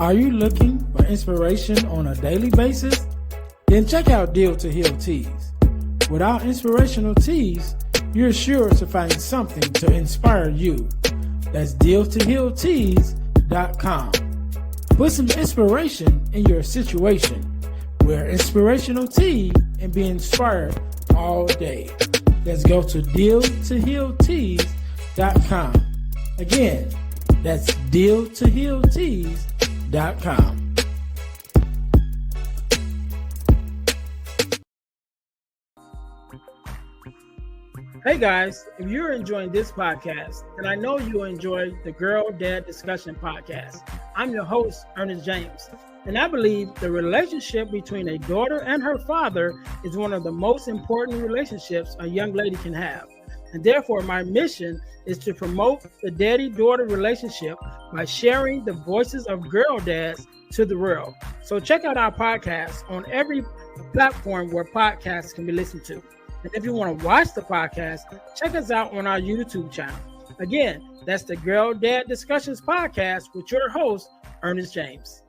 Are you looking for inspiration on a daily basis? Then check out Deal to Heal Teas. With our inspirational teas, you're sure to find something to inspire you. That's dealtohealteas.com. Put some inspiration in your situation. Wear inspirational tea and be inspired all day. Let's go to dealtohealteas.com. Again, that's dealtohealteas.com. Hey guys, if you're enjoying this podcast, then I know you'll enjoy the Girl Dad Discussion podcast. I'm your host, Ernest James, and I believe the relationship between a daughter and her father is one of the most important relationships a young lady can have. And therefore, my mission is to promote the daddy-daughter relationship by sharing the voices of girl dads to the world. So check out our podcast on every platform where podcasts can be listened to. And if you want to watch the podcast, check us out on our YouTube channel. Again, that's the Girl Dad Discussions podcast with your host, Ernest James.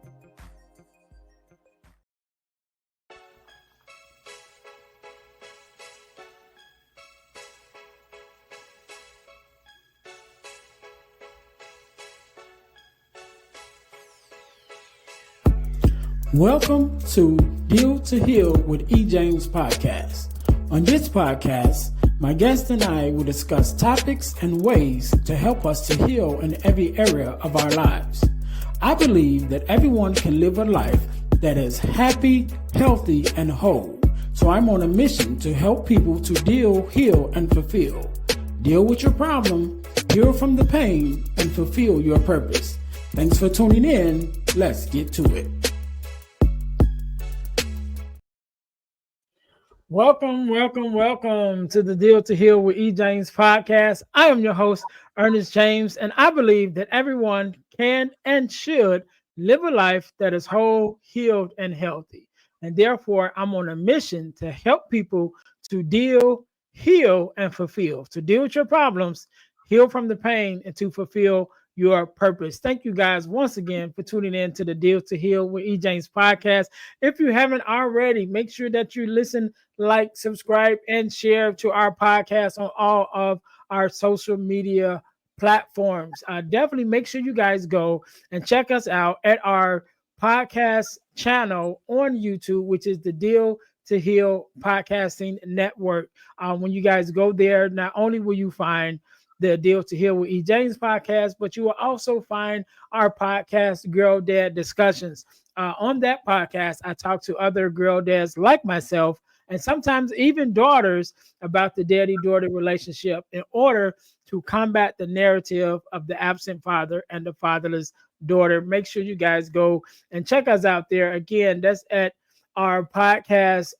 Welcome to Deal to Heal with E. James podcast. On this podcast, my guest and I will discuss topics and ways to help us to heal in every area of our lives. I believe that everyone can live a life that is happy, healthy, and whole. So I'm on a mission to help people to deal, heal, and fulfill. Deal with your problem, heal from the pain, and fulfill your purpose. Thanks for tuning in. Let's get to it. Welcome to the Deal to Heal with E. James podcast. I am your host, Ernest James, and I believe that everyone can and should live a life that is whole, healed, and healthy. And therefore, I'm on a mission to help people to deal, heal, and fulfill. To deal with your problems, heal from the pain, and to fulfill your purpose. Thank you guys once again for tuning in to the Deal to Heal with E. James podcast. If you haven't already, make sure that you listen, like, subscribe, and share to our podcast on all of our social media platforms. Definitely make sure you guys go and check us out at our podcast channel on YouTube, which is the Deal to Heal Podcasting Network. When you guys go there, not only will you find the Deal to Heal with E. James podcast, but you will also find our podcast, Girl Dad Discussions. On that podcast, I talk to other girl dads like myself, and sometimes even daughters, about the daddy-daughter relationship in order to combat the narrative of the absent father and the fatherless daughter. Make sure you guys go and check us out there. Again, that's at our podcast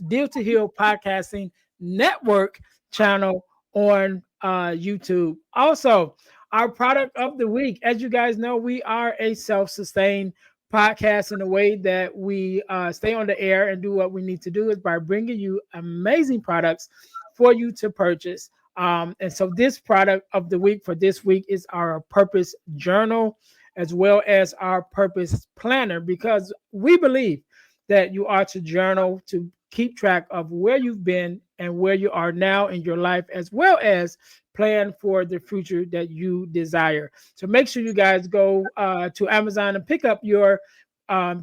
Deal to Heal Podcasting Network channel on YouTube. Also, our product of the week. As you guys know, we are a self-sustained podcast, in a way that we stay on the air and do what we need to do is by bringing you amazing products for you to purchase. And so this product of the week for this week is our Purpose Journal, as well as our Purpose Planner, because we believe that you are to journal to keep track of where you've been and where you are now in your life, as well as plan for the future that you desire. So make sure you guys go to Amazon and pick up your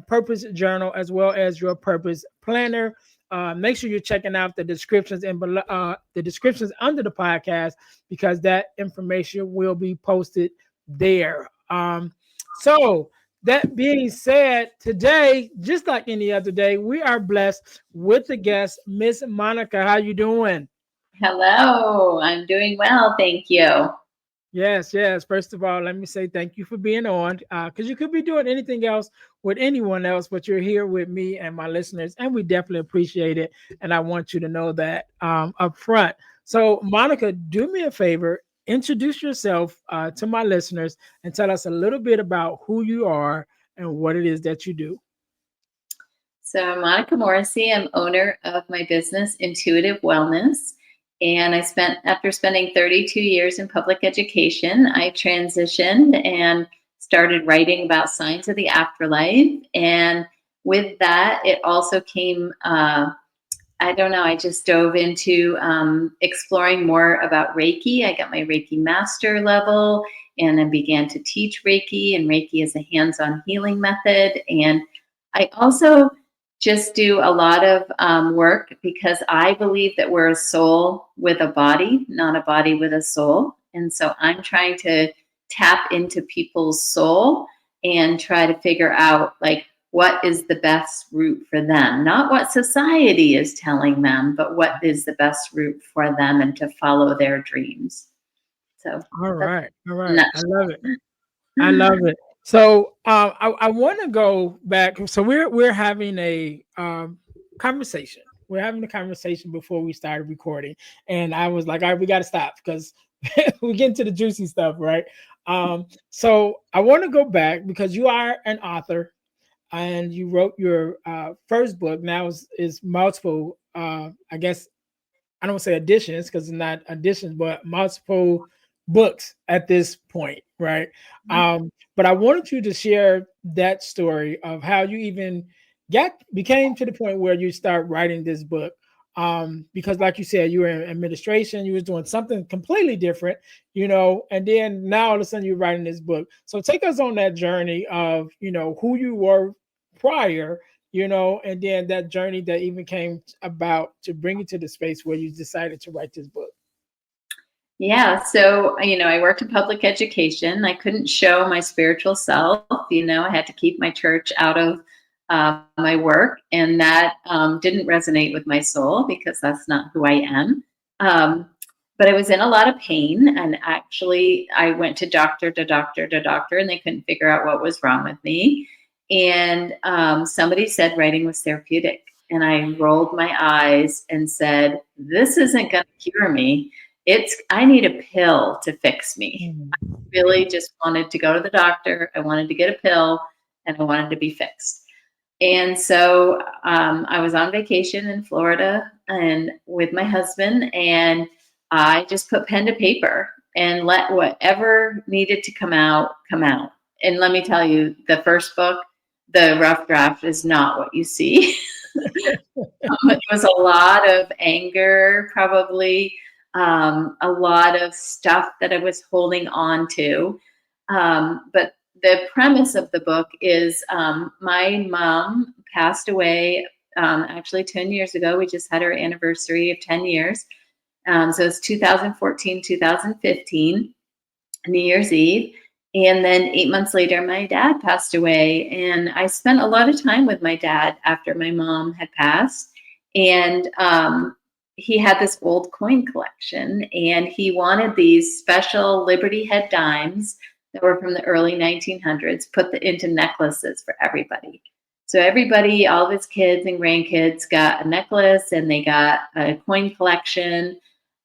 Purpose Journal as well as your Purpose Planner. Make sure you're checking out the descriptions and the descriptions under the podcast, because that information will be posted there. So that being said, today, just like any other day, we are blessed with the guest, Miss Monica. How you doing? Hello, I'm doing well, thank you. Yes. First of all, let me say thank you for being on, because you could be doing anything else with anyone else, but you're here with me and my listeners, and we definitely appreciate it. And I want you to know that up front. So, Monica, do me a favor. Introduce yourself to my listeners and tell us a little bit about who you are and what it is that you do. So I'm Monica Morrissey. I'm owner of my business, Intuitive Wellness. And after spending 32 years in public education, I transitioned and started writing about signs of the afterlife. And with that, it also came, I don't know, I just dove into exploring more about Reiki. I got my Reiki master level and I began to teach Reiki, and Reiki is a hands-on healing method. And I also just do a lot of work because I believe that we're a soul with a body, not a body with a soul. And so I'm trying to tap into people's soul and try to figure out like what is the best route for them, not what society is telling them, but what is the best route for them and to follow their dreams. So All that's right. All a right. I love it. I nutshell. love it. So I want to go back. So we're having a conversation. We're having a conversation before we started recording, and I was like, "All right, we got to stop because we get into the juicy stuff, right?" So I want to go back because you are an author, and you wrote your first book. Now is multiple. I guess I don't say additions because it's not additions, but multiple books at this point, right? But I wanted you to share that story of how you even became to the point where you start writing this book. Because like you said, you were in administration, you was doing something completely different, and then now all of a sudden you're writing this book. So take us on that journey of, who you were prior, and then that journey that even came about to bring you to the space where you decided to write this book. Yeah, so I worked in public education. I couldn't show my spiritual self. I had to keep my church out of my work, and that didn't resonate with my soul because that's not who I am. But I was in a lot of pain, and actually, I went to doctor to doctor to doctor, and they couldn't figure out what was wrong with me. And somebody said writing was therapeutic, and I rolled my eyes and said, "This isn't going to cure me. I need a pill to fix me." Mhm. Really just wanted to go to the doctor. I wanted to get a pill and I wanted to be fixed. And so I was on vacation in Florida and with my husband, and I just put pen to paper and let whatever needed to come out come out. And let me tell you, the first book, the rough draft, is not what you see. It was a lot of anger, probably a lot of stuff that I was holding on to. But the premise of the book is my mom passed away actually 10 years ago. We just had our anniversary of 10 years. So it's 2014, 2015, New Year's Eve. And then 8 months later, my dad passed away. And I spent a lot of time with my dad after my mom had passed. And he had this old coin collection, and he wanted these special Liberty head dimes that were from the early 1900s, put into necklaces for everybody. So everybody, all of his kids and grandkids got a necklace, and they got a coin collection.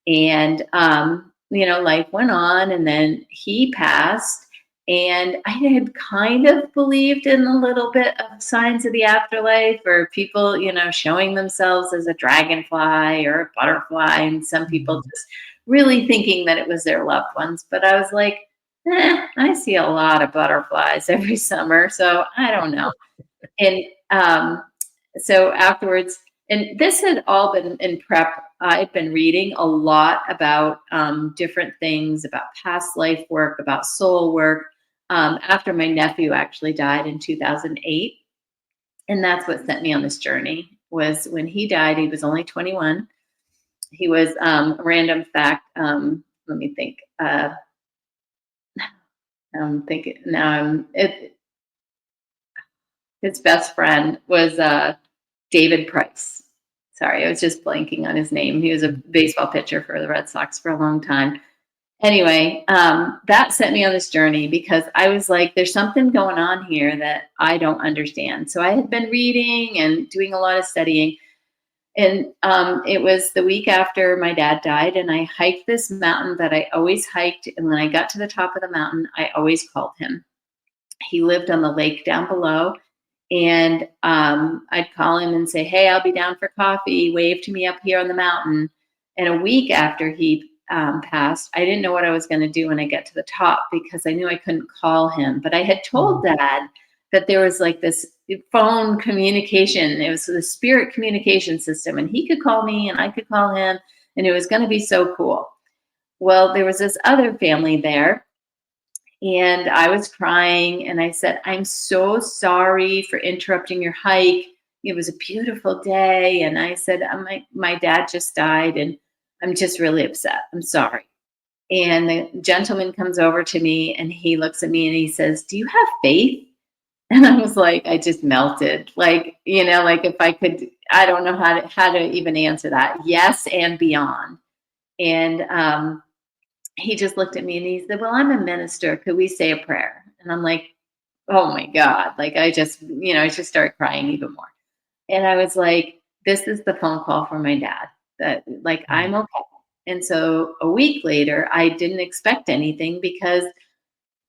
And life went on, and then he passed. And I had kind of believed in a little bit of signs of the afterlife, or people, showing themselves as a dragonfly or a butterfly, and some people Mhm. just really thinking that it was their loved ones. But I was like, I see a lot of butterflies every summer, so I don't know. And so afterwards, and this had all been in prep. I've been reading a lot about different things, about past life work, about soul work, after my nephew actually died in 2008. And that's what sent me on this journey. Was when he died, he was only 21. He was a random fact. Let me think. I'm thinking now. His best friend was David Price. Sorry, I was just blanking on his name. He was a baseball pitcher for the Red Sox for a long time. Anyway, that sent me on this journey because I was like, there's something going on here that I don't understand. So I had been reading and doing a lot of studying. And it was the week after my dad died, and I hiked this mountain that I always hiked. And when I got to the top of the mountain, I always called him. He lived on the lake down below. And I'd call him and say, "Hey, I'll be down for coffee. Wave to me up here on the mountain." And a week after he passed, I didn't know what I was going to do when I get to the top because I knew I couldn't call him. But I had told Dad that there was like this phone communication. It was the spirit communication system, and he could call me and I could call him, and it was going to be so cool. Well, there was this other family there, and I was crying, and I said, I'm so sorry for interrupting your hike. It was a beautiful day. And I said, my dad just died, and I'm just really upset. I'm sorry. And the gentleman comes over to me, and he looks at me and he says, do you have faith? And I was like, I just melted. Like, like if I could, I don't know how to even answer that. Yes, and beyond. And he just looked at me and he said, well, I'm a minister. Could we say a prayer? And I'm like, oh my God. Like I just started crying even more. And I was like, this is the phone call from my dad that like, I'm okay. And so a week later, I didn't expect anything because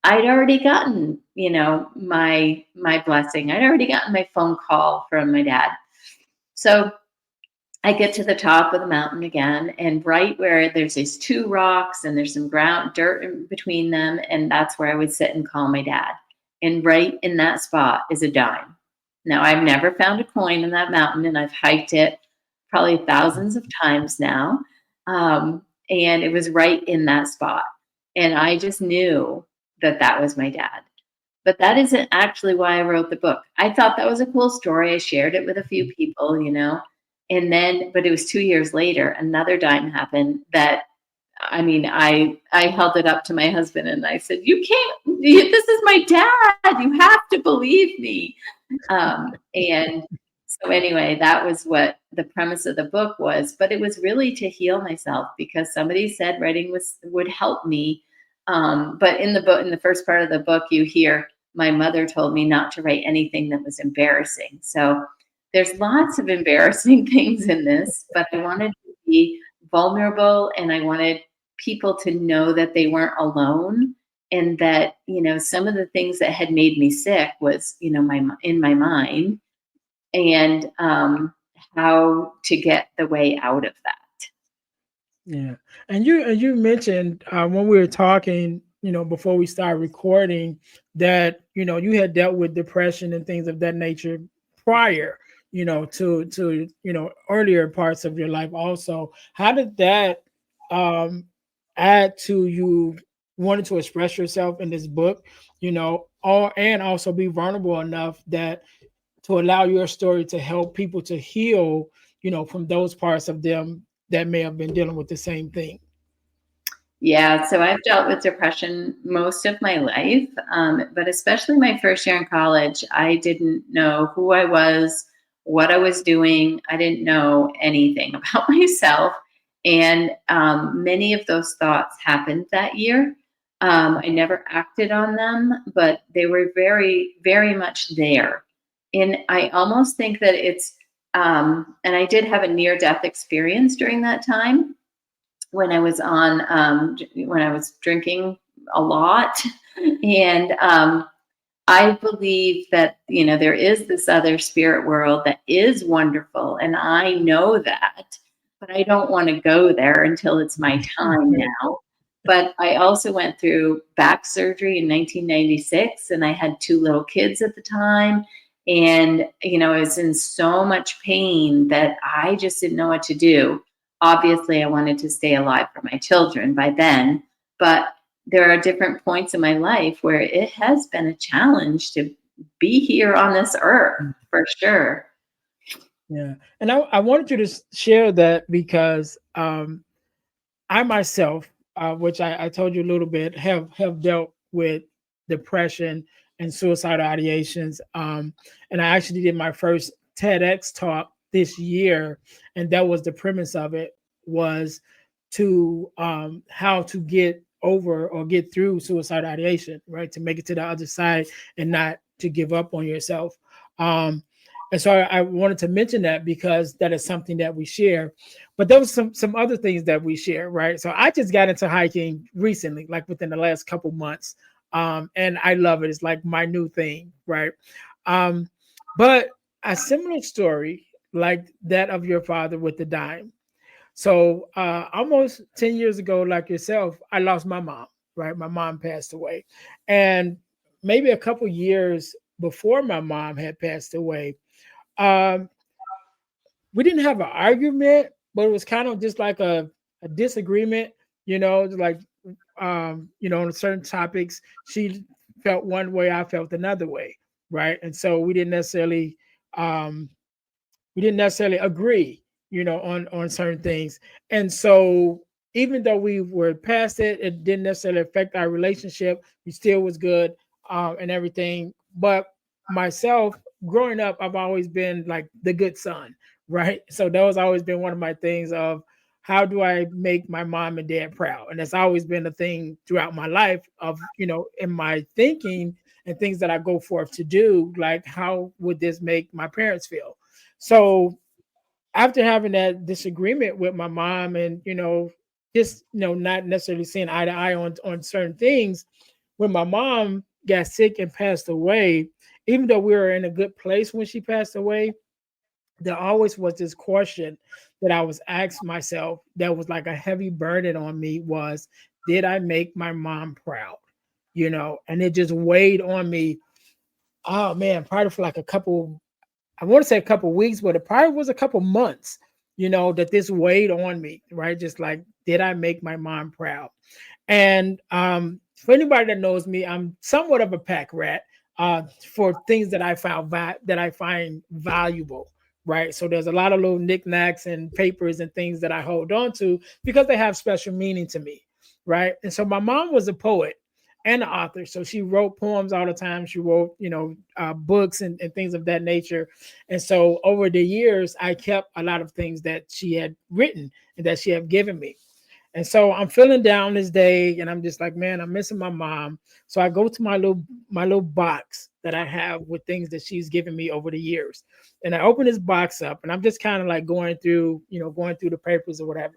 I'd already gotten, my blessing. I'd already gotten my phone call from my dad. So I get to the top of the mountain again, and right where there's these two rocks and there's some dirt in between them, and that's where I would sit and call my dad. And right in that spot is a dime. Now, I've never found a coin in that mountain, and I've hiked it probably thousands of times now. And it was right in that spot. And I just knew that that was my dad. But that isn't actually why I wrote the book. I thought that was a cool story. I shared it with a few people, and then, but it was 2 years later, another dime happened that, I held it up to my husband and I said, you can't, this is my dad. You have to believe me. And so anyway, that was what the premise of the book was, but it was really to heal myself because somebody said writing would help me. But in the first part of the book, you hear my mother told me not to write anything that was embarrassing. So there's lots of embarrassing things in this, but I wanted to be vulnerable and I wanted people to know that they weren't alone and that, some of the things that had made me sick was, in my mind and how to get the way out of that. Yeah. And you mentioned when we were talking, before we started recording that, you had dealt with depression and things of that nature prior, to earlier parts of your life also. How did that add to you wanting to express yourself in this book, and also be vulnerable enough that to allow your story to help people to heal, from those parts of them that may have been dealing with the same thing? Yeah, so I've dealt with depression most of my life, but especially my first year in college, I didn't know who I was, what I was doing. I didn't know anything about myself. And many of those thoughts happened that year. I never acted on them, but they were very, very much there. And I almost think that and I did have a near death experience during that time when I was when I was drinking a lot. And I believe that, there is this other spirit world that is wonderful. And I know that, but I don't want to go there until it's my time now. But I also went through back surgery in 1996 and I had two little kids at the time. And, I was in so much pain that I just didn't know what to do. Obviously, I wanted to stay alive for my children by then, but there are different points in my life where it has been a challenge to be here on this earth for sure. Yeah. And I wanted you to share that because I myself, which I told you a little bit, have dealt with depression and suicidal ideations. And I actually did my first TEDx talk this year, and that was the premise of it was to how to get over or get through suicidal ideation, right? To make it to the other side and not to give up on yourself. And so I wanted to mention that because that is something that we share. But there was some other things that we share, right? So I just got into hiking recently, like within the last couple months. And I love it. It's like my new thing, right? But a similar story like that of your father with the dime. So almost 10 years ago, like yourself, I lost my mom, right? My mom passed away. And maybe a couple years before my mom had passed away, um, we didn't have an argument, but it was kind of just like a disagreement, like on certain topics. She felt one way, I felt another way, right? And so um we didn't necessarily agree, on certain things. And so even though we were past it, it didn't necessarily affect our relationship. We still was good, and everything. But myself, growing up, I've always been like the good son, right? So that was always been one of my things of how do I make my mom and dad proud? And that's always been a thing throughout my life of, in my thinking and things that I go forth to do, like how would this make my parents feel? So after having that disagreement with my mom and, just, not necessarily seeing eye to eye on certain things, when my mom got sick and passed away, even though we were in a good place when she passed away, there always was this question that I was asking myself that was like a heavy burden on me was, did I make my mom proud? And it just weighed on me. Oh man, probably for like I want to say a couple weeks, but it probably was a couple months, that this weighed on me, right? Just like, did I make my mom proud? And for anybody that knows me, I'm somewhat of a pack rat for things that that I find valuable, right? So there's a lot of little knickknacks and papers and things that I hold on to because they have special meaning to me, right? And so my mom was a poet and an author, so she wrote poems all the time. She wrote, books and things of that nature. And so over the years, I kept a lot of things that she had written and that she had given me. And so I'm feeling down this day, and I'm just like, man, I'm missing my mom. So I go to my little box that I have with things that she's given me over the years, and I open this box up, and I'm just kind of like going through the papers or whatever.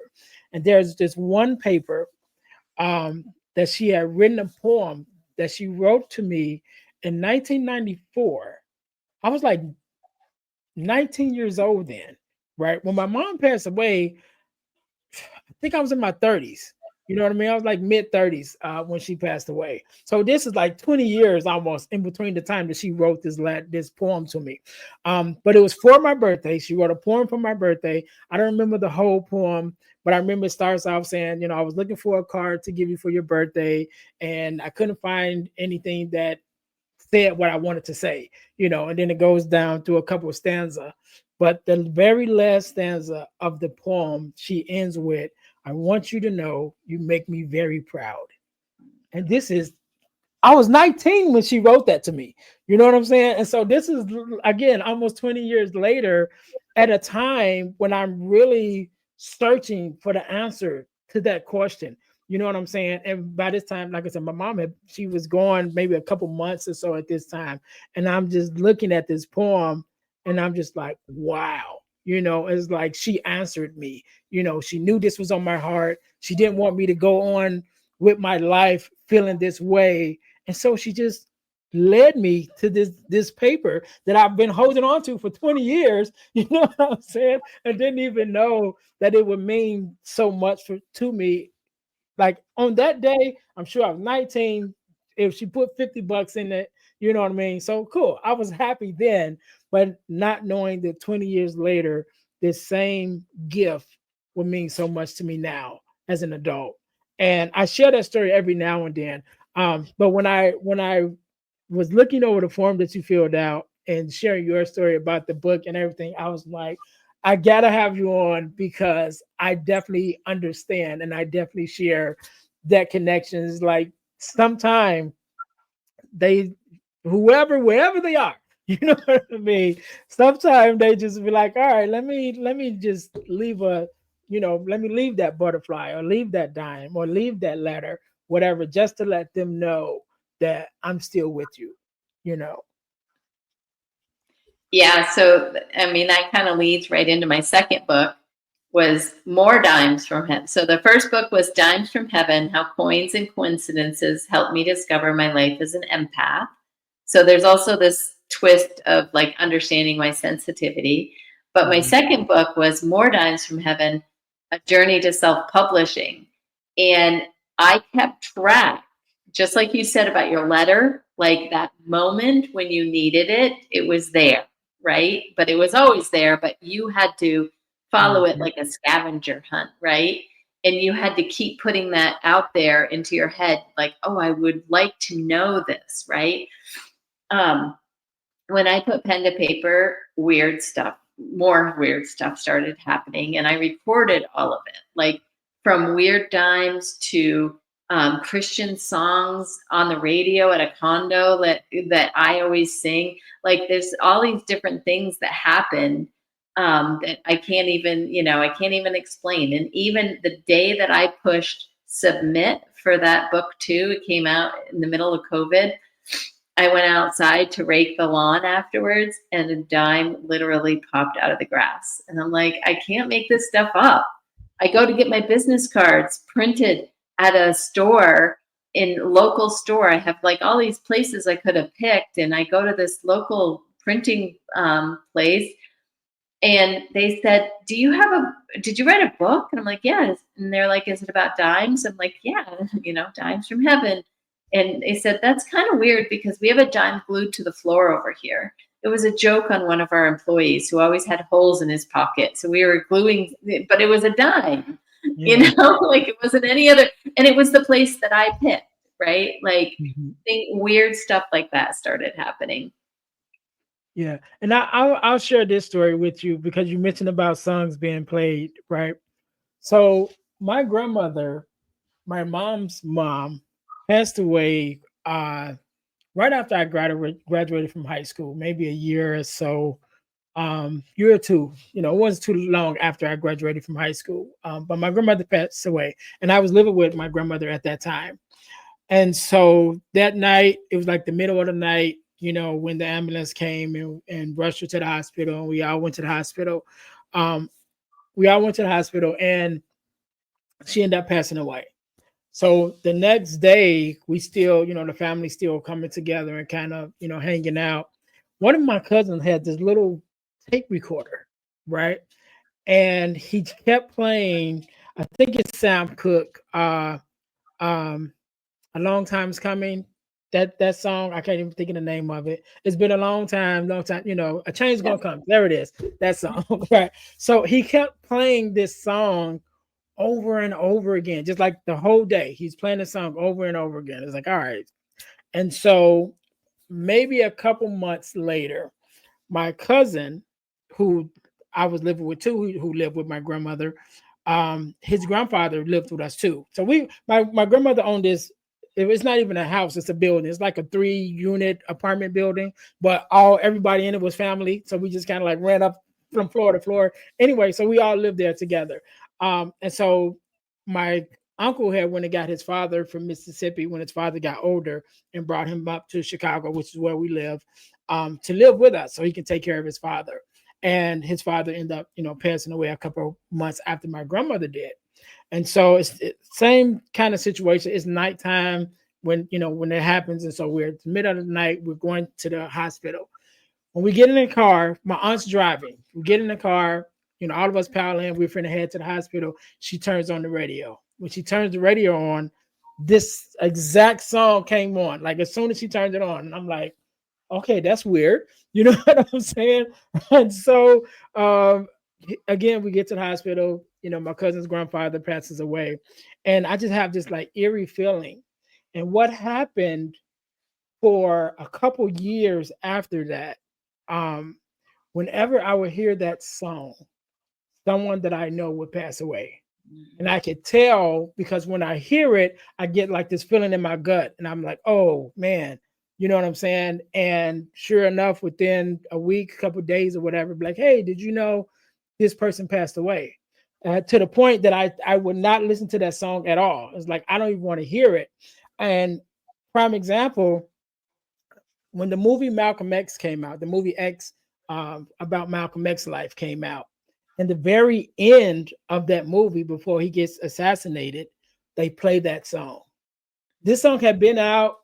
And there's this one paper that she had written a poem that she wrote to me in 1994. I was like 19 years old then, right? When my mom passed away, I think I was in my 30s. You know what I mean? I was like mid 30s when she passed away. So this is like 20 years almost in between the time that she wrote this poem to me. But it was for my birthday. She wrote a poem for my birthday. I don't remember the whole poem, but I remember it starts off saying, I was looking for a card to give you for your birthday, and I couldn't find anything that said what I wanted to say, and then it goes down to a couple of stanza. But the very last stanza of the poem, she ends with, I want you to know you make me very proud. And I was 19 when she wrote that to me. You know what I'm saying? And so this is, again, almost 20 years later, at a time when I'm really searching for the answer to that question. You know what I'm saying? And by this time, like I said, my mom she was gone maybe a couple months or so at this time. And I'm just looking at this poem and I'm just like, wow. It's like she answered me. She knew this was on my heart. She didn't want me to go on with my life feeling this way, and so she just led me to this paper that I've been holding on to for 20 years. You know what I'm saying? I didn't even know that it would mean so much to me. Like on that day, I'm sure I was 19. If she put $50 in it, you know what I mean? So cool. I was happy then, but not knowing that 20 years later, this same gift would mean so much to me now as an adult. And I share that story every now and then. But when I was looking over the form that you filled out and sharing your story about the book and everything, I was like, I gotta have you on because I definitely understand and I definitely share that connection. Is like sometime they wherever they are, you know what I mean? Sometimes they just be like, all right, let me just leave let me leave that butterfly or leave that dime or leave that letter, whatever, just to let them know that I'm still with you, you know. Yeah, so I mean that kind of leads right into my second book was More Dimes from Heaven. So the first book was Dimes from Heaven, How Coins and Coincidences Helped Me Discover My Life as an Empath. So there's also this twist of like understanding my sensitivity. But my second book was More Dimes from Heaven, a journey to self-publishing. And I kept track, just like you said about your letter, like that moment when you needed it, it was there, right? But it was always there, but you had to follow it Mhm. like a scavenger hunt, right? And you had to keep putting that out there into your head, like, oh, I would like to know this, right? Um, when I put pen to paper, more weird stuff started happening, and I recorded all of it, like from weird dimes to Christian songs on the radio at a condo that I always sing. Like there's all these different things that happen that I can't even explain. And even the day that I pushed submit for that book too, it came out in the middle of COVID. I went outside to rake the lawn afterwards, and a dime literally popped out of the grass. And I'm like, I can't make this stuff up. I go to get my business cards printed at a store, in local store. I have like all these places I could have picked, and I go to this local printing place, and they said, did you write a book? And I'm like, yes. And they're like, is it about dimes? I'm like, yeah, dimes from heaven. And they said, that's kind of weird because we have a dime glued to the floor over here. It was a joke on one of our employees who always had holes in his pocket. So we were gluing, but it was a dime, Yeah. like it wasn't any other. And it was the place that I picked, right? Like Mhm. weird stuff like that started happening. Yeah, and I'll share this story with you because you mentioned about songs being played, right? So my grandmother, my mom's mom, passed away right after I graduated from high school, maybe a year or so, year or two. It wasn't too long after I graduated from high school. But my grandmother passed away, and I was living with my grandmother at that time. And so that night, it was like the middle of the night, when the ambulance came and rushed her to the hospital, and we all went to the hospital. Um, we all went to the hospital, and she ended up passing away. So the next day, we still, the family still coming together and kind of, hanging out. One of my cousins had this little tape recorder, right? And he kept playing, I think it's Sam Cooke, um, A Long Time's Coming. That song, I can't even think of the name of it. It's been a long time, a change Yep. gonna come. There it is. That song. Right. So he kept playing this song over and over again, just like the whole day. He's playing the song over and over again. It's like, all right. And so maybe a couple months later, my cousin, who I was living with too, who lived with my grandmother, his grandfather lived with us too. So my grandmother owned this. It's not even a house; it's a building. It's like a 3-unit apartment building, but everybody in it was family. So we just kind of like ran up from floor to floor. Anyway, so we all lived there together. And so my uncle had went and got his father from Mississippi when his father got older and brought him up to Chicago, which is where we live, to live with us so he can take care of his father. And his father ended up, passing away a couple of months after my grandmother did. And so same kind of situation. It's nighttime when it happens. And so we're at the middle of the night, we're going to the hospital. When we get in the car, my aunt's driving. We get in the car, all of us pile in, we're finna head to the hospital. She turns on the radio. When she turns the radio on, this exact song came on. Like as soon as she turned it on, and I'm like, okay, that's weird. You know what I'm saying? And so again, we get to the hospital. My cousin's grandfather passes away, and I just have this like eerie feeling. And what happened for a couple years after that, um, whenever I would hear that song, someone that I know would pass away. And I could tell because when I hear it, I get like this feeling in my gut, and I'm like, oh man, you know what I'm saying? And sure enough, within a week, couple days or whatever, be like, hey, did you know this person passed away? To the point that I would not listen to that song at all. It's like I don't even want to hear it. And prime example, when the movie Malcolm X came out, the movie X, about Malcolm X's life came out. And the very end of that movie, before he gets assassinated, they play that song. This song had been out.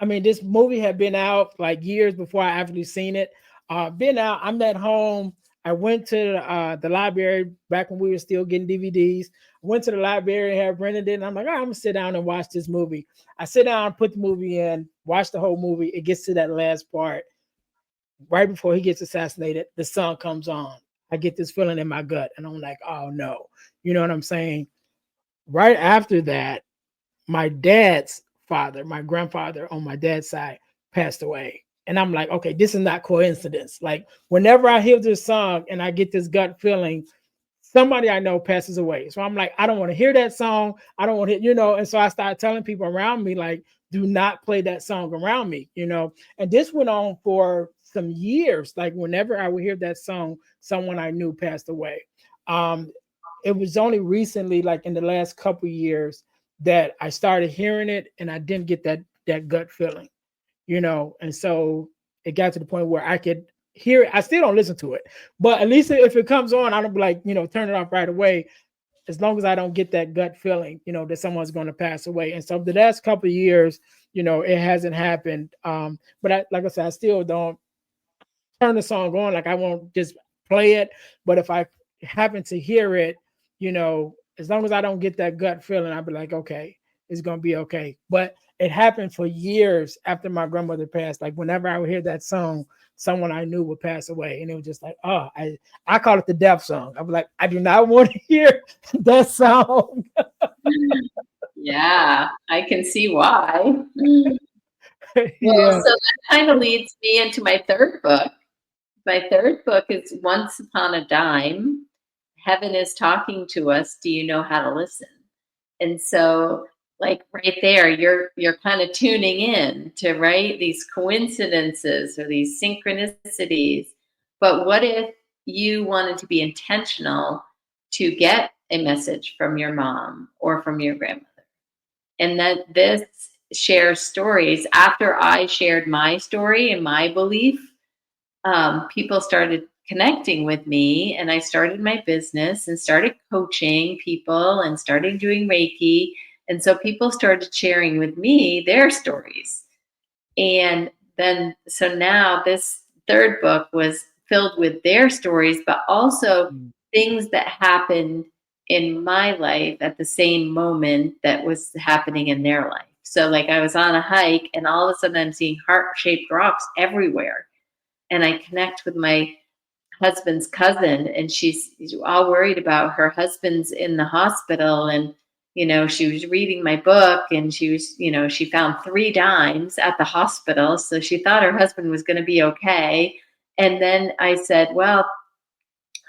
I mean, this movie had been out like years before I actually seen it. Been out. I'm at home. I went to the library back when we were still getting DVDs. I went to the library, had rented it, and I'm like, all right, I'm gonna sit down and watch this movie. I sit down, put the movie in, watch the whole movie. It gets to that last part, right before he gets assassinated. The song comes on. I get this feeling in my gut, and I'm like, oh no, you know what I'm saying? Right after that, my dad's father, my grandfather on my dad's side, passed away. And I'm like, okay, this is not coincidence. Like whenever I hear this song and I get this gut feeling, somebody I know passes away. So I'm like, I don't want to hear that song. I don't want to, and so I started telling people around me, like, do not play that song around me. And this went on for some years. Like whenever I would hear that song, someone I knew passed away. Um, it was only recently, like in the last couple of years, that I started hearing it and I didn't get that gut feeling. And so it got to the point where I could hear it. I still don't listen to it, but at least if it comes on, I don't be like, turn it off right away. As long as I don't get that gut feeling, that someone's going to pass away. And so the last couple of years, it hasn't happened. But like I said, I still don't turn the song on. Like I won't just play it. But if I happen to hear it, as long as I don't get that gut feeling, I'll be like, okay, it's gonna be okay. But it happened for years after my grandmother passed. Like whenever I would hear that song, someone I knew would pass away. And it was just like, oh, I call it the death song. I was like, I do not want to hear that song. Yeah, I can see why. Well, Yeah. so that kind of leads me into my third book. My third book is Once Upon a Dime. Heaven is talking to us. Do you know how to listen? And so, like right there, you're kind of tuning in to right these coincidences or these synchronicities. But what if you wanted to be intentional to get a message from your mom or from your grandmother? And that this shares stories. After I shared my story and my belief, people started connecting with me, and I started my business and started coaching people and started doing Reiki. And so people started sharing with me their stories. And then, so now this third book was filled with their stories, but also things that happened in my life at the same moment that was happening in their life. So, like, I was on a hike, and all of a sudden, I'm seeing heart shaped rocks everywhere. And I connect with my husband's cousin, and she's all worried about her husband's in the hospital. And she was reading my book, and she found 3 dimes at the hospital, so she thought her husband was going to be okay. And then I said, well,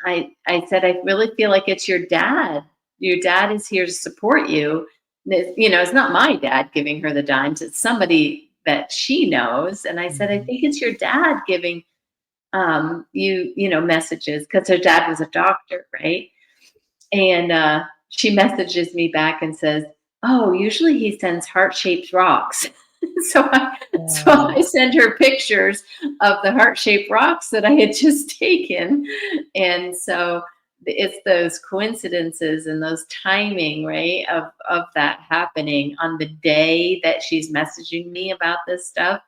I said, I really feel like it's your dad is here to support you. It's not my dad giving her the dimes, it's somebody that she knows. And I said, I think it's your dad giving messages, because her dad was a doctor, right? And she messages me back and says, oh, usually he sends heart-shaped rocks. So I sent her pictures of the heart-shaped rocks that I had just taken. And so it's those coincidences and those timing, right, of that happening on the day that she's messaging me about this stuff.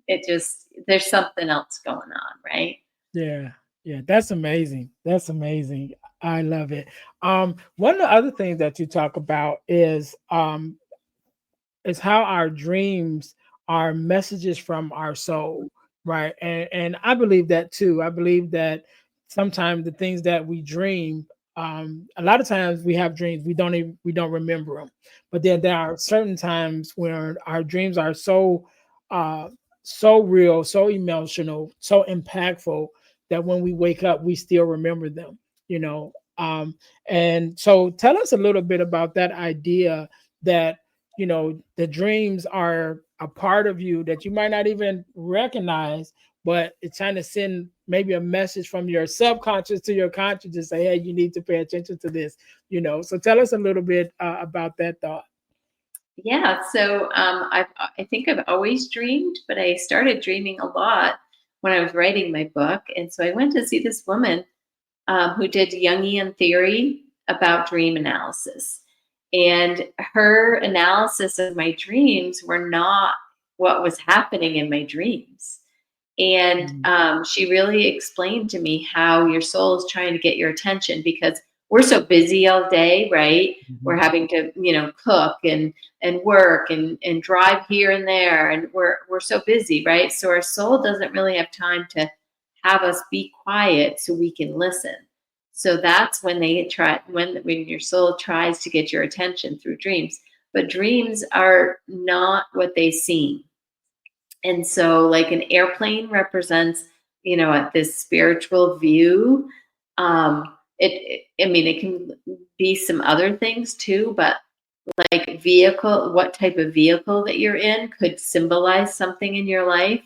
There's something else going on, right? Yeah, yeah, that's amazing. That's amazing. I love it. One of the other things that you talk about is how our dreams are messages from our soul, right? And I believe that too. I believe that sometimes the things that we dream, a lot of times we have dreams we don't remember them, but then there are certain times where our dreams are uh, so real, so emotional, so impactful that when we wake up, we still remember them. You know, and so tell us a little bit about that idea that the dreams are a part of you that you might not even recognize, but it's trying to send maybe a message from your subconscious to your conscious to say, hey, you need to pay attention to this. So tell us a little bit about that thought. Yeah, so I think I've always dreamed, but I started dreaming a lot when I was writing my book. And so I went to see this woman who did Jungian theory about dream analysis. And her analysis of my dreams were not what was happening in my dreams. And Mm-hmm. she really explained to me how your soul is trying to get your attention because we're so busy all day, right? We're having to, cook and work and drive here and there, and we're so busy, right? So our soul doesn't really have time to have us be quiet so we can listen. So that's when when your soul tries to get your attention through dreams. But dreams are not what they seem. And so, like an airplane represents, this spiritual view. I mean, it can be some other things too, but like vehicle, what type of vehicle that you're in could symbolize something in your life.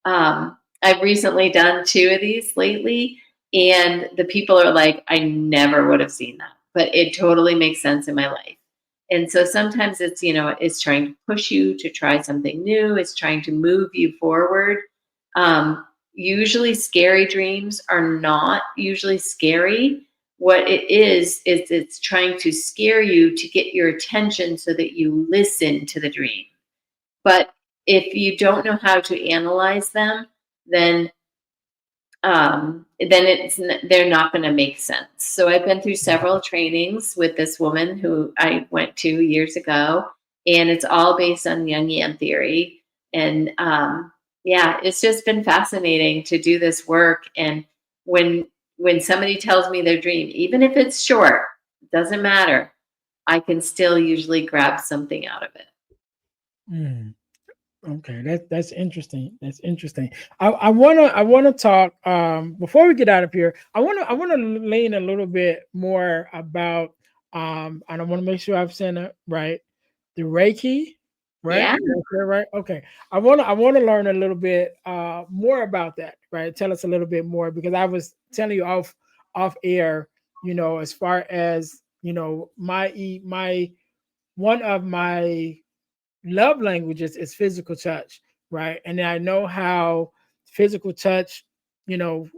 I've recently done two of these lately, and the people are like, I never would have seen that, but it totally makes sense in my life. And so sometimes it's, it's trying to push you to try something new, it's trying to move you forward. Usually, scary dreams are not usually scary. What it is it's trying to scare you to get your attention so that you listen to the dream. But if you don't know how to analyze them, then they're not going to make sense. So I've been through several trainings with this woman who I went to years ago, and it's all based on Jungian theory. And yeah, it's just been fascinating to do this work. And when somebody tells me their dream, even if it's short, doesn't matter. I can still usually grab something out of it. Mm. Okay, that's interesting. That's interesting. I wanna talk before we get out of here. I wanna lean a little bit more about and I want to make sure I've said it right. The Reiki, right? Yeah. That's it, right? Okay. I wanna learn a little bit more about that, right? Tell us a little bit more because I was telling you off air, as far as my one of my love languages is physical touch, right? And I know how physical touch,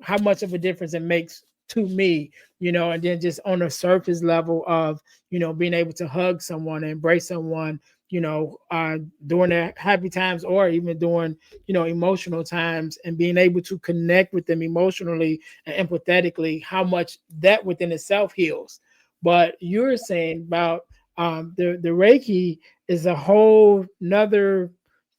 how much of a difference it makes to me, and then just on a surface level of, being able to hug someone, embrace someone, during their happy times or even during, emotional times and being able to connect with them emotionally and empathetically, how much that within itself heals. But you're saying about the Reiki is a whole nother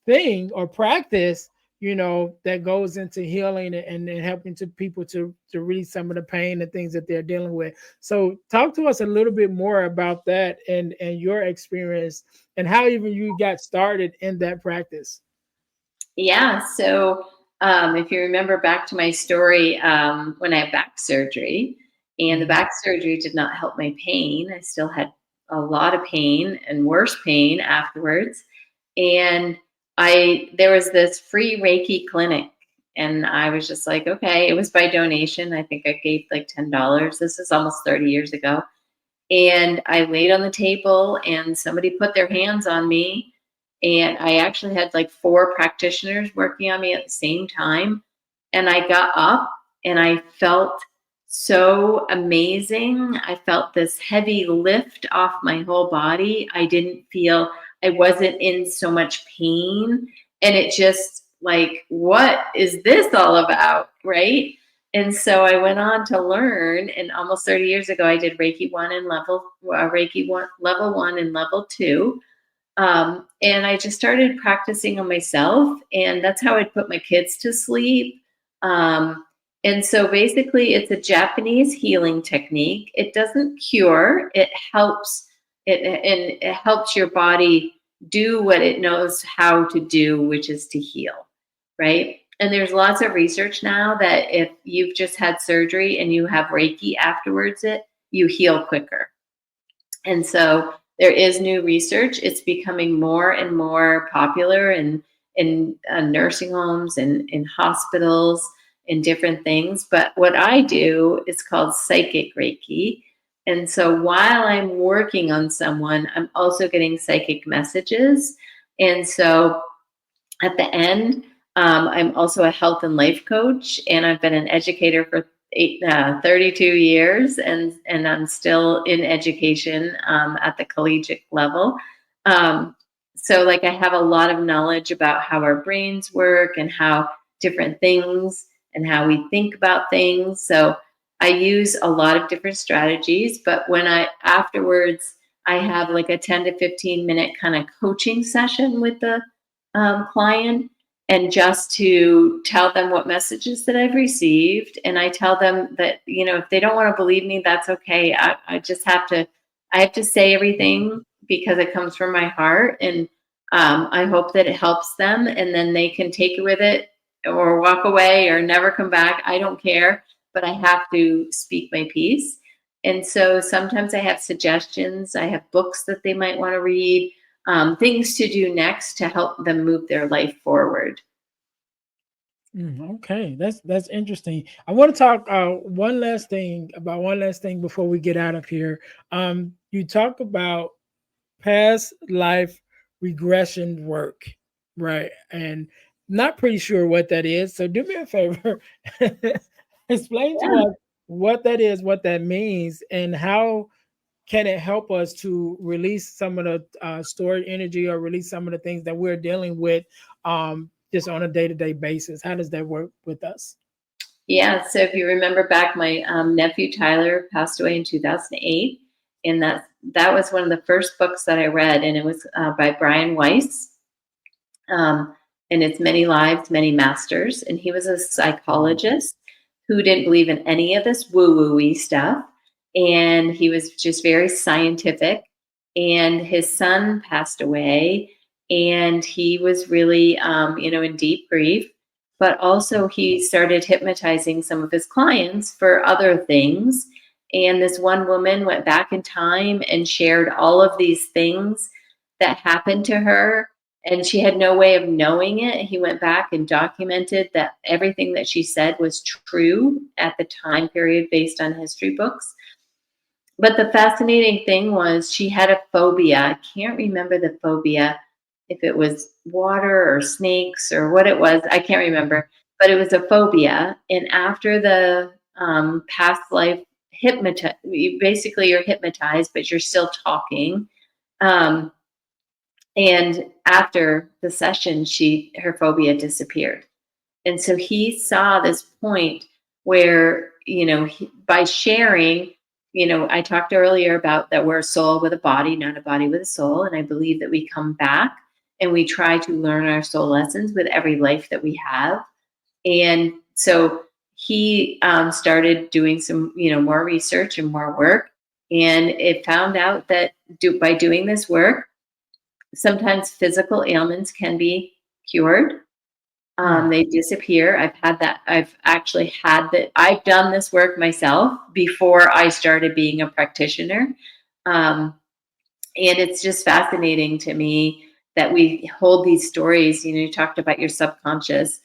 thing or practice, that goes into healing and helping to people to release some of the pain and things that they're dealing with. So talk to us a little bit more about that and your experience and how even you got started in that practice. Yeah. So, if you remember back to my story, when I had back surgery, and the Mhm. back surgery did not help my pain, I still had a lot of pain and worse pain afterwards. And there was this free Reiki clinic, and I was just like, okay, it was by donation. I think I gave like $10. This is almost 30 years ago. And I laid on the table and somebody put their hands on me. And I actually had like four practitioners working on me at the same time. And I got up and I felt so amazing. I felt this heavy lift off my whole body. I wasn't in so much pain. And it just like, what is this all about? Right. And so I went on to learn, and almost 30 years ago, I did Reiki level one and level two. And I just started practicing on myself, and that's how I'd put my kids to sleep. And so basically, it's a Japanese healing technique. It doesn't cure; it helps. It helps your body do what it knows how to do, which is to heal, right? And there's lots of research now that if you've just had surgery and you have Reiki afterwards, you heal quicker. And so there is new research. It's becoming more and more popular in nursing homes and in hospitals and different things. But what I do is called psychic Reiki. And so while I'm working on someone, I'm also getting psychic messages. And so at the end, I'm also a health and life coach, and I've been an educator for 32 years, and I'm still in education at the collegiate level. Um, so, like, I have a lot of knowledge about how our brains work and how different things and how we think about things. So I use a lot of different strategies, but when afterwards, I have like a 10 to 15 minute kind of coaching session with the client, and just to tell them what messages that I've received. And I tell them that, if they don't want to believe me, that's okay. I just I have to say everything because it comes from my heart. And I hope that it helps them, and then they can take it with it or walk away or never come back. I don't care, but I have to speak my piece. And so sometimes I have suggestions. I have books that they might want to read, things to do next to help them move their life forward. Okay, that's interesting. I want to talk one last thing before we get out of here. You talk about past life regression work, right? And not pretty sure what that is. So do me a favor, explain to Yeah. us what that is, what that means, and how can it help us to release some of the stored energy or release some of the things that we're dealing with just on a day-to-day basis? How does that work with us? Yeah. So if you remember back, my nephew Tyler passed away in 2008. And that was one of the first books that I read. And it was by Brian Weiss. Um, and it's Many Lives, Many Masters. And he was a psychologist who didn't believe in any of this woo-woo-y stuff. And he was just very scientific. And his son passed away. And he was really, in deep grief. But also, he started hypnotizing some of his clients for other things. And this one woman went back in time and shared all of these things that happened to her, and she had no way of knowing it. He went back and documented that everything that she said was true at the time period based on history books. But the fascinating thing was she had a phobia. I can't remember the phobia, if it was water or snakes or what it was. I can't remember, but it was a phobia. And after the past life hypnotize, basically you're hypnotized, but you're still talking. Um, and after the session, her phobia disappeared. And so he saw this point where, by sharing, I talked earlier about that we're a soul with a body, not a body with a soul. And I believe that we come back and we try to learn our soul lessons with every life that we have. And so he started doing some, more research and more work. And it found out that by doing this work, sometimes physical ailments can be cured. They disappear. I've actually had that. I've done this work myself before I started being a practitioner. And it's just fascinating to me that we hold these stories. You talked about your subconscious.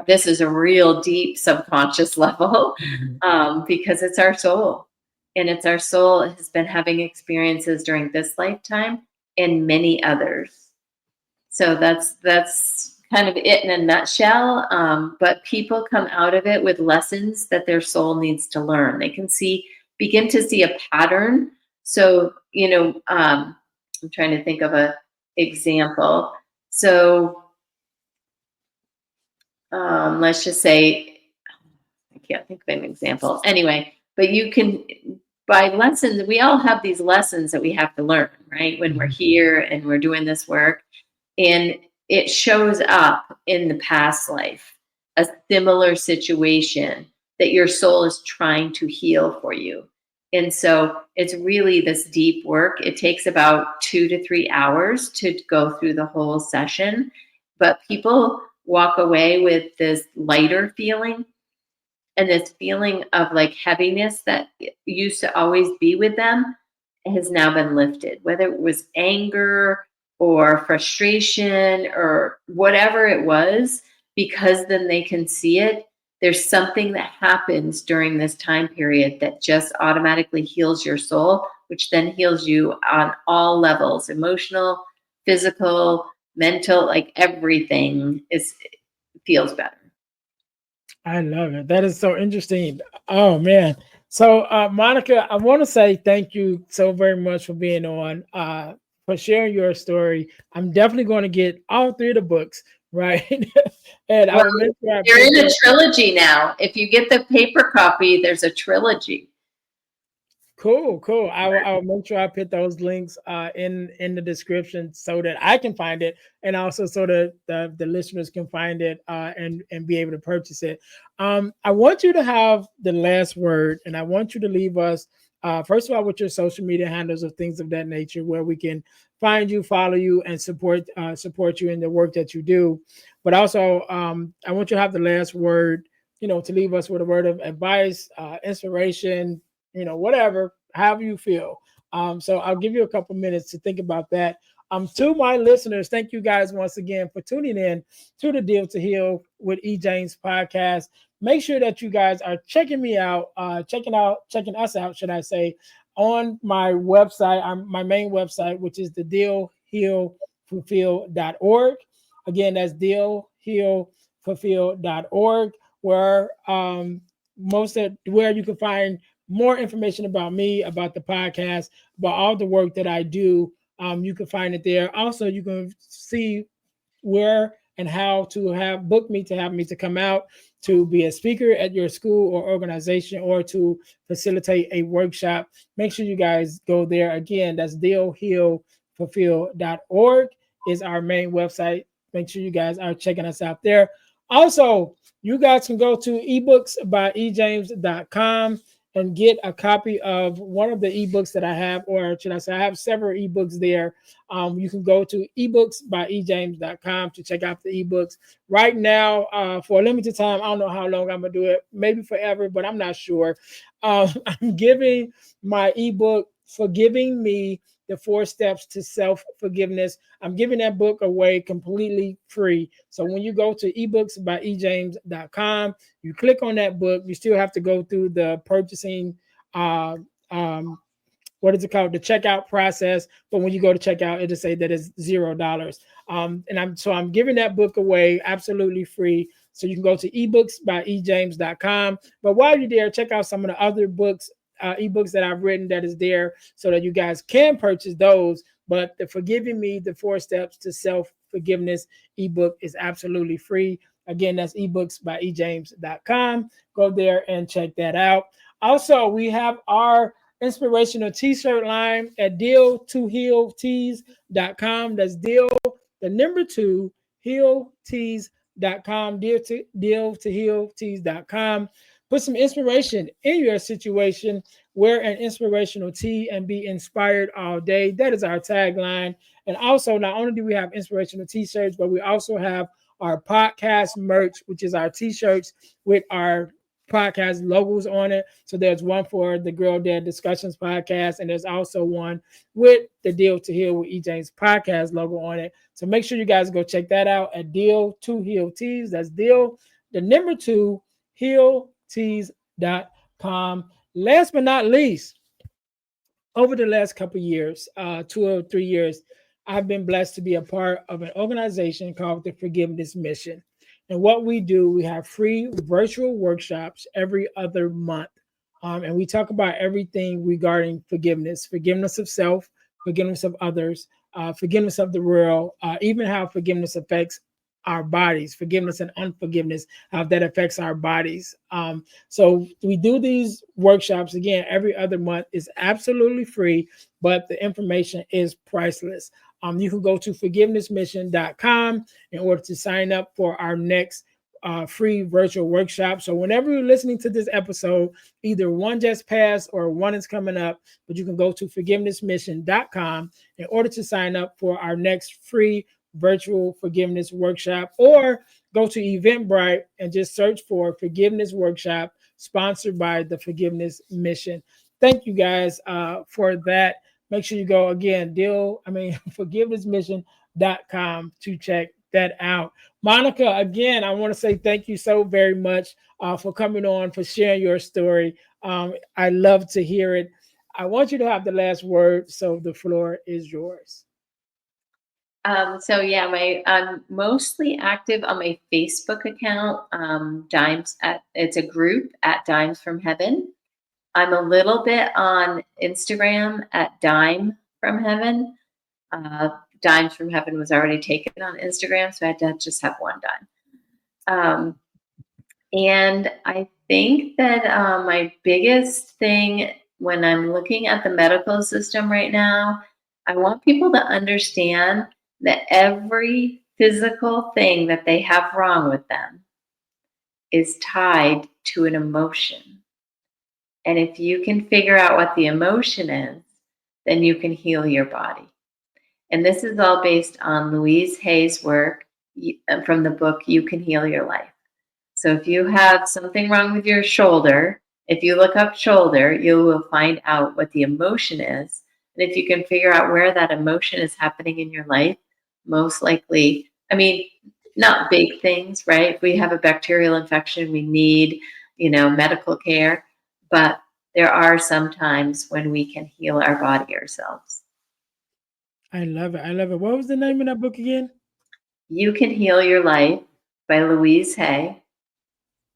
This is a real deep subconscious level, because it's our soul. And it's our soul has been having experiences during this lifetime and many others. So that's kind of it in a nutshell. But people come out of it with lessons that their soul needs to learn. They can begin to see a pattern. So, I'm trying to think of an example. So, let's just say, I can't think of an example. Anyway, but you can, by lessons, we all have these lessons that we have to learn, right? When we're here and we're doing this work. And it shows up in the past life, a similar situation that your soul is trying to heal for you. And so it's really this deep work. It takes about 2 to 3 hours to go through the whole session, but people walk away with this lighter feeling, and this feeling of like heaviness that used to always be with them has now been lifted, whether it was anger or frustration or whatever it was, because then they can see it. There's something that happens during this time period that just automatically heals your soul, which then heals you on all levels, emotional, physical, mental, like everything feels better. I love it. That is so interesting. Oh man. So Monica, I want to say thank you so very much for being on, for sharing your story. I'm definitely going to get all three of the books right. And I Well, will make sure I you're put in a that. trilogy now. If you get the paper copy, there's a trilogy. Cool, cool. I will make sure I put those links in the description so that I can find it, and also so that the listeners can find it and be able to purchase it. I want you to have the last word, and I want you to leave us first of all with your social media handles of things of that nature, where we can find you, follow you, and support you in the work that you do. But also, I want you to have the last word. To leave us with a word of advice, inspiration, whatever, however you feel. So I'll give you a couple minutes to think about that. To my listeners, thank you guys once again for tuning in to the Deal to Heal with E. James podcast. Make sure that you guys are checking me out, checking us out, should I say, on my website, my main website, which is the dealhealfulfill.org. Again, that's dealhealfulfill.org, where where you can find more information about me, about the podcast, about all the work that I do. You can find it there. Also, you can see where and how to have me to come out to be a speaker at your school or organization, or to facilitate a workshop. Make sure you guys go there. Again, that's dealhealfulfill.org is our main website. Make sure you guys are checking us out there. Also, you guys can go to ebooksbyejames.com and get a copy of one of the ebooks that I have, or should I say, I have several ebooks there. You can go to ebooksbyejames.com to check out the ebooks. Right now, for a limited time, I don't know how long I'm going to do it, maybe forever, but I'm not sure. I'm giving my ebook, Forgiving Me, the 4 Steps to Self-Forgiveness. I'm giving that book away completely free. So when you go to ebooksbyejames.com, you click on that book, you still have to go through the purchasing uh, um, what is it called, the checkout process. But when you go to checkout, it'll say that it's $0. I'm giving that book away absolutely free. So you can go to ebooksbyejames.com. But while you're there, check out some of the other books, ebooks that I've written that is there, so that you guys can purchase those. But the Forgiving Me, the 4 Steps to Self-Forgiveness ebook is absolutely free. Again, that's ebooksbyejames.com. Go there and check that out. Also, we have our inspirational t-shirt line at deal2healtees.com. That's deal, the number 2, healtees.com, deal to healtees.com. Put some inspiration in your situation. Wear an inspirational tee and be inspired all day. That is our tagline. And also, not only do we have inspirational t-shirts, but we also have our podcast merch, which is our t-shirts with our podcast logos on it. So there's one for the Girl Dad Discussions podcast, and there's also one with the Deal to Heal with E. James podcast logo on it. So make sure you guys go check that out at Deal to Heal Tees. That's Deal, the number 2, healtees.com. Last but not least, over the last couple of years, 2 or 3 years, I've been blessed to be a part of an organization called the Forgiveness Mission. And what we do, we have free virtual workshops every other month. And we talk about everything regarding forgiveness, forgiveness of self, forgiveness of others, forgiveness of the world, even how forgiveness affects our bodies, forgiveness and unforgiveness, how that affects our bodies. So we do these workshops again every other month. It's absolutely free, but the information is priceless. You can go to forgivenessmission.com in order to sign up for our next free virtual workshop. So whenever you're listening to this episode, either one just passed or one is coming up, but you can go to forgivenessmission.com in order to sign up for our next free virtual forgiveness workshop, or go to Eventbrite and just search for Forgiveness Workshop sponsored by the Forgiveness Mission. Thank you guys for that. Make sure you go again, forgivenessmission.com to check that out. Monica, again, I want to say thank you so very much for coming on, for sharing your story. I love to hear it. I want you to have the last word, so the floor is yours. I'm mostly active on my Facebook account. It's a group at Dimes from Heaven. I'm a little bit on Instagram at Dime from Heaven. Dimes from Heaven was already taken on Instagram, so I had to just have one done. And I think that my biggest thing when I'm looking at the medical system right now, I want people to understand that every physical thing that they have wrong with them is tied to an emotion. And if you can figure out what the emotion is, then you can heal your body. And this is all based on Louise Hay's work from the book, You Can Heal Your Life. So if you have something wrong with your shoulder, if you look up shoulder, you will find out what the emotion is. And if you can figure out where that emotion is happening in your life, most likely, I mean, not big things, right? If we have a bacterial infection, we need, medical care. But there are some times when we can heal our body ourselves. I love it. I love it. What was the name of that book again? You Can Heal Your Life by Louise Hay.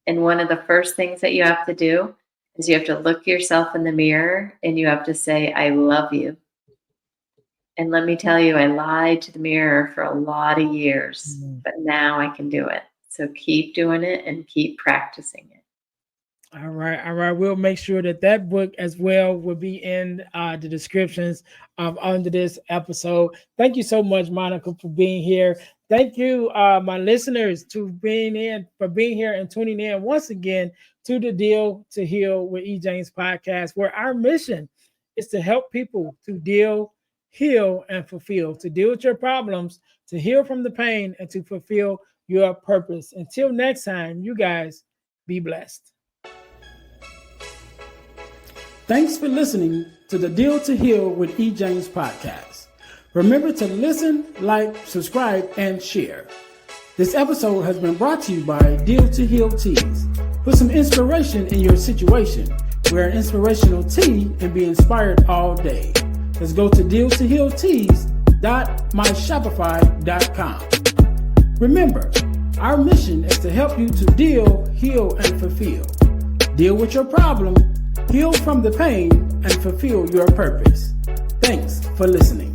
And one of the first things that you have to do is you have to look yourself in the mirror and you have to say, I love you. And let me tell you, I lied to the mirror for a lot of years, but now I can do it. So keep doing it and keep practicing it. All right. We'll make sure that book as well will be in the descriptions under this episode. Thank you so much, Monica, for being here. Thank you, my listeners, for being here and tuning in once again to the Deal to Heal with E. James podcast, where our mission is to help people to deal, heal, and fulfill, to deal with your problems, to heal from the pain, and to fulfill your purpose. Until next time, you guys be blessed. Thanks for listening to the Deal to Heal with E. James podcast. Remember to listen, like, subscribe, and share. This episode has been brought to you by Deal to Heal Teas. Put some inspiration in your situation. Wear an inspirational tea and be inspired all day. Let's go to dealtohealteas.myshopify.com. Remember, our mission is to help you to deal, heal, and fulfill. Deal with your problem, heal from the pain, and fulfill your purpose. Thanks for listening.